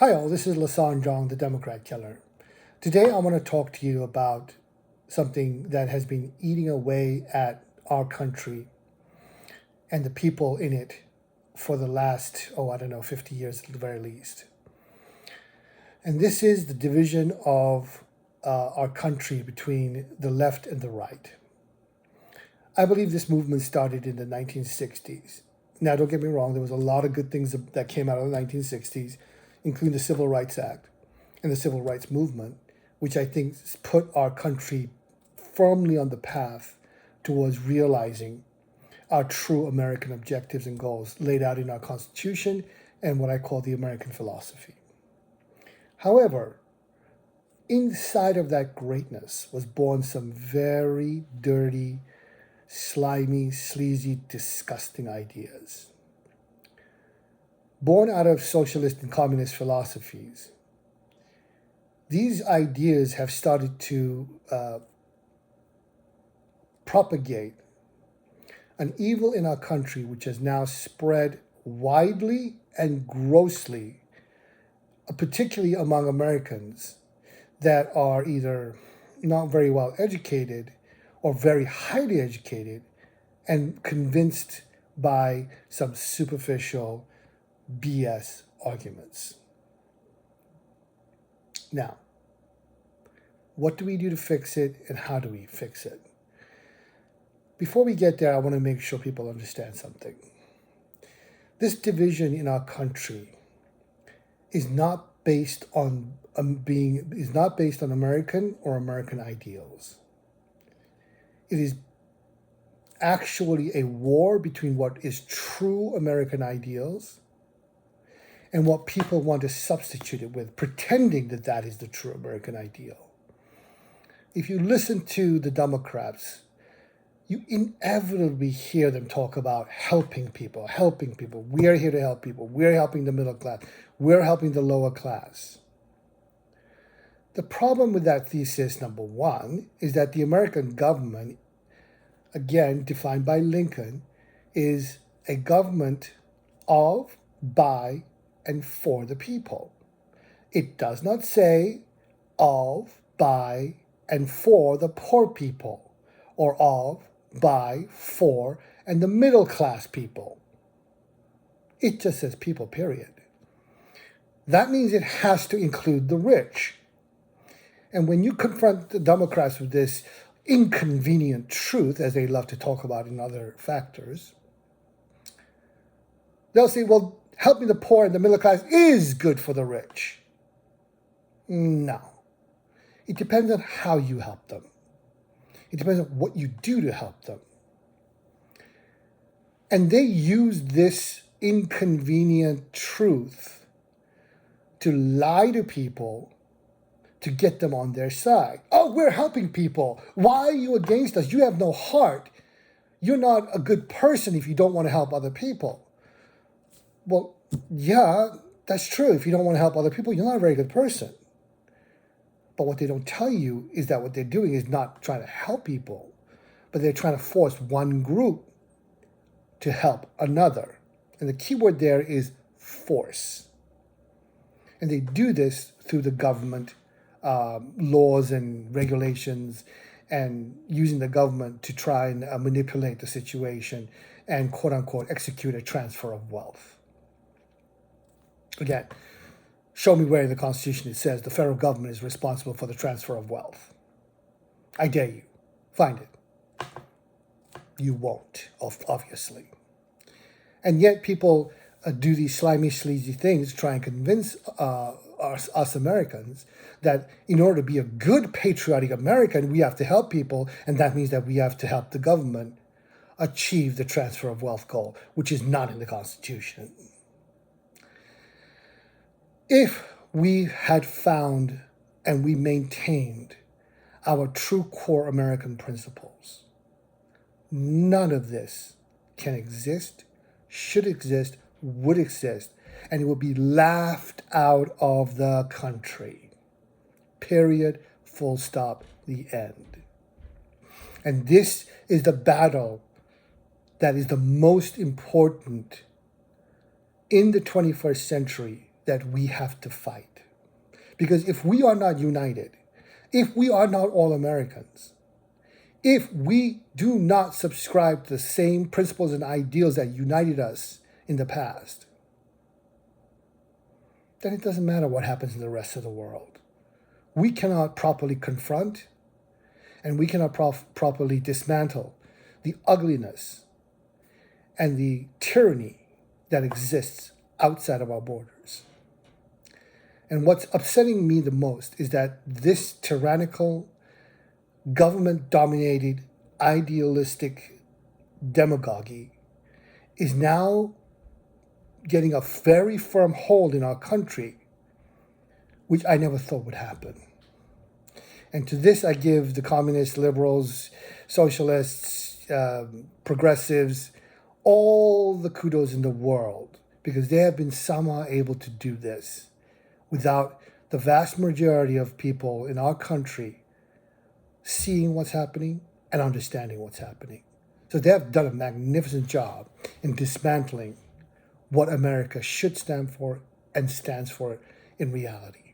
Hi all, this is Lasan Jong, the Democrat Killer. Today I want to talk to you about something that has been eating away at our country and the people in it for the last, 50 years at the very least. And this is the division of our country between the left and the right. I believe this movement started in the 1960s. Now, don't get me wrong, there was a lot of good things that came out of the 1960s, including the Civil Rights Act and the Civil Rights Movement, which I think put our country firmly on the path towards realizing our true American objectives and goals laid out in our Constitution and what I call the American philosophy. However, inside of that greatness was born some very dirty, slimy, sleazy, disgusting ideas. Born out of socialist and communist philosophies, these ideas have started to propagate an evil in our country which has now spread widely and grossly, particularly among Americans that are either not very well educated or very highly educated and convinced by some superficial BS arguments. Now, what do we do to fix it and how do we fix it? Before we get there, I want to make sure people understand something. This division in our country is not based on American or American ideals. It is actually a war between what is true American ideals and what people want to substitute it with, pretending that that is the true American ideal. If you listen to the Democrats, you inevitably hear them talk about helping people. We are here to help people. We're helping the middle class. We're helping the lower class. The problem with that thesis, number one, is that the American government, again defined by Lincoln, is a government of, by, and for the people. It does not say of, by, and for the poor people, or of, by, for, and the middle class people. It just says people, period. That means it has to include the rich. And when you confront the Democrats with this inconvenient truth, as they love to talk about in other factors, they'll say, well, helping the poor and the middle class is good for the rich. No. It depends on how you help them. It depends on what you do to help them. And they use this inconvenient truth to lie to people to get them on their side. Oh, we're helping people. Why are you against us? You have no heart. You're not a good person if you don't want to help other people. Well, yeah, that's true. If you don't want to help other people, you're not a very good person. But what they don't tell you is that what they're doing is not trying to help people, but they're trying to force one group to help another. And the key word there is force. And they do this through the government laws and regulations and using the government to try and manipulate the situation and quote unquote execute a transfer of wealth. Again, show me where in the Constitution it says the federal government is responsible for the transfer of wealth. I dare you. Find it. You won't, obviously. And yet people do these slimy, sleazy things to try and convince us Americans that in order to be a good patriotic American, we have to help people, and that means that we have to help the government achieve the transfer of wealth goal, which is not in the Constitution. If we had found and we maintained our true core American principles, none of this can exist, should exist, would exist, and it would be laughed out of the country. Period, full stop, the end. And this is the battle that is the most important in the 21st century that we have to fight. Because if we are not united, if we are not all Americans, if we do not subscribe to the same principles and ideals that united us in the past, then it doesn't matter what happens in the rest of the world. We cannot properly confront and we cannot properly dismantle the ugliness and the tyranny that exists outside of our borders. And what's upsetting me the most is that this tyrannical, government-dominated, idealistic demagoguery is now getting a very firm hold in our country, which I never thought would happen. And to this I give the communists, liberals, socialists, progressives, all the kudos in the world, because they have been somehow able to do this without the vast majority of people in our country seeing what's happening and understanding what's happening. So they have done a magnificent job in dismantling what America should stand for and stands for in reality.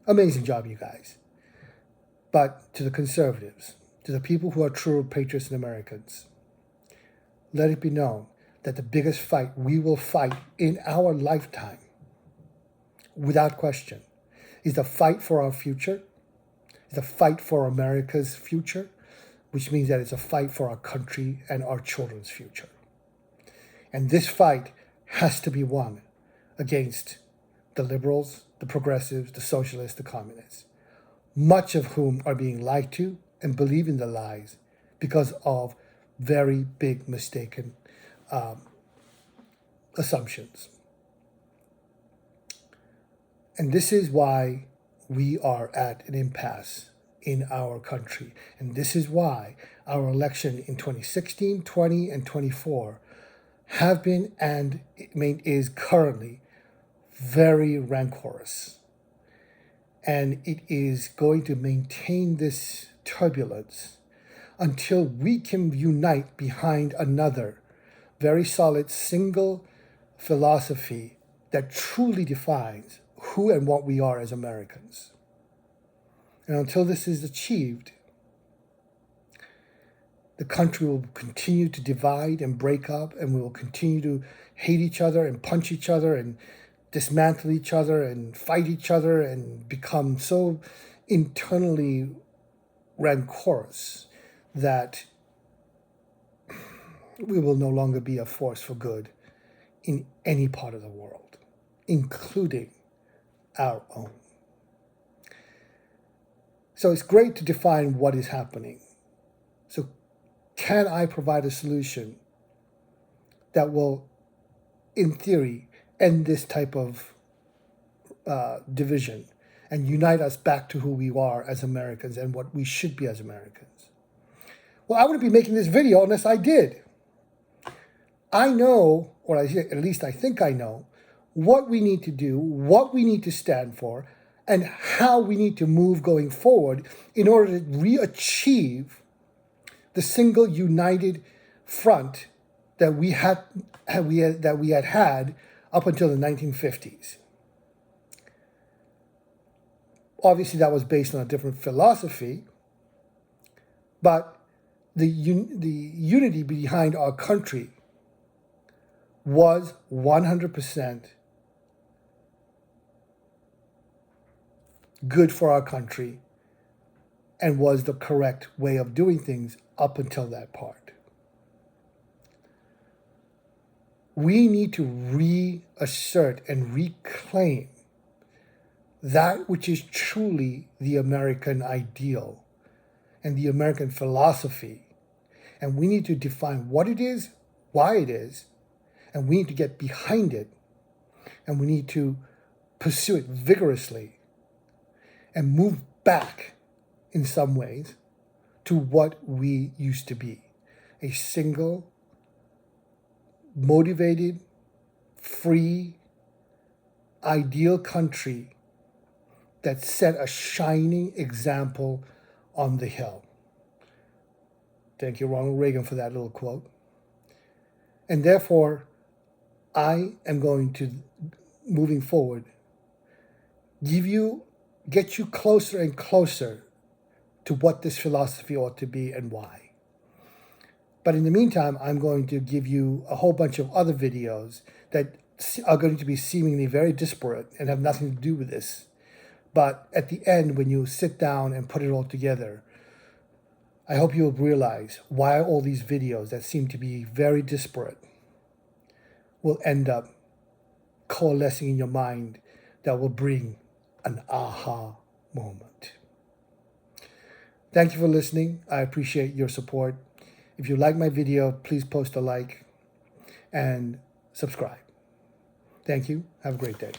Amazing job, you guys. But to the conservatives, to the people who are true patriots and Americans, let it be known that the biggest fight we will fight in our lifetime, without question, is the fight for our future, is the fight for America's future, which means that it's a fight for our country and our children's future. And this fight has to be won against the liberals, the progressives, the socialists, the communists, much of whom are being lied to and believe in the lies because of very big mistaken assumptions. And this is why we are at an impasse in our country. And this is why our election in 2016, 20, and 24 have been and is currently very rancorous. And it is going to maintain this turbulence until we can unite behind another very solid single philosophy that truly defines who and what we are as Americans. And until this is achieved, the country will continue to divide and break up, and we will continue to hate each other and punch each other and dismantle each other and fight each other and become so internally rancorous that we will no longer be a force for good in any part of the world, including our own. So it's great to define what is happening. So can I provide a solution that will, in theory, end this type of division and unite us back to who we are as Americans and what we should be as Americans? Well, I wouldn't be making this video unless I did. I know, or at least I think I know, what we need to do, what we need to stand for, and how we need to move going forward in order to re-achieve the single united front that we had up until the 1950s. Obviously, that was based on a different philosophy, but the unity behind our country was 100% good for our country and was the correct way of doing things up until that part. We need to reassert and reclaim that which is truly the American ideal and the American philosophy. And we need to define what it is, why it is, and we need to get behind it, and we need to pursue it vigorously and move back in some ways to what we used to be, a single, motivated, free, ideal country that set a shining example on the hill. Thank you, Ronald Reagan, for that little quote. And therefore, I am going to moving forward get you closer and closer to what this philosophy ought to be and why. But in the meantime, I'm going to give you a whole bunch of other videos that are going to be seemingly very disparate and have nothing to do with this. But at the end, when you sit down and put it all together, I hope you'll realize why all these videos that seem to be very disparate will end up coalescing in your mind that will bring an aha moment. Thank you for listening. I appreciate your support. If you like my video, please post a like and subscribe. Thank you. Have a great day.